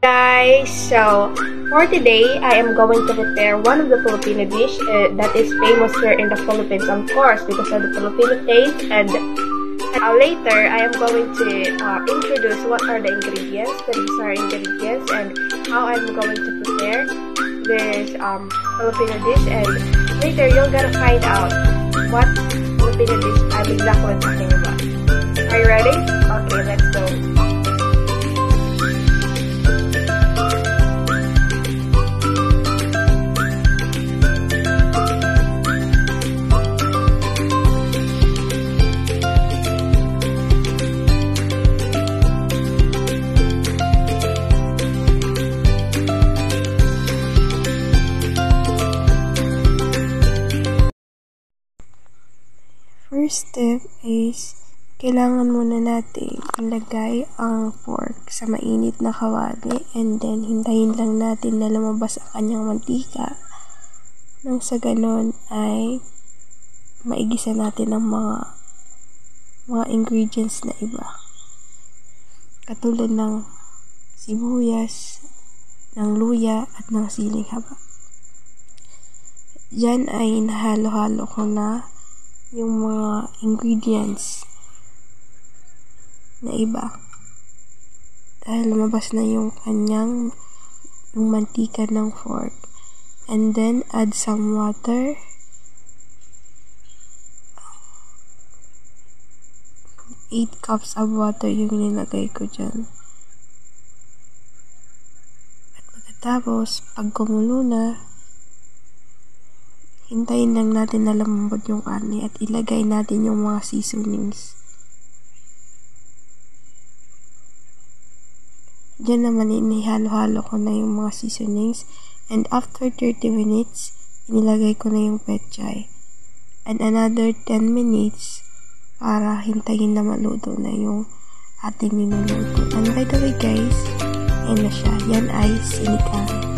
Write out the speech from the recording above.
Guys, so for today I am going to prepare one of the Filipino dish that is famous here in the Philippines, of course, because of the Filipino taste. And later I am going to introduce what are the ingredients, and how I'm going to prepare this Filipino dish. And later you're gonna find out what Filipino dish I'm exactly talking about. Are you ready? Okay, let's go. First step is, kailangan muna natin ilagay ang pork sa mainit na kawali, and then hintayin lang natin na lumabas ang kanyang mantika. Nang sa ganon ay maigisa natin ang mga ingredients na iba. Katulad ng sibuyas, ng luya at ng siling haba. Diyan ay nahalo-halo ko na yung mga ingredients na iba dahil lumabas na yung mantika ng pork. And then add some water, 8 cups of water yung nilagay ko dyan. At pagkatapos, pag kumulo na, hintayin lang natin na lumambot yung karne at ilagay natin yung mga seasonings. Diyan naman inihalo-halo ko na yung mga seasonings, and after 30 minutes, inilagay ko na yung pechay. And another 10 minutes para hintayin na maluto na yung ating niluluto. And by the way guys, yan na siya. Yan ay sinigang.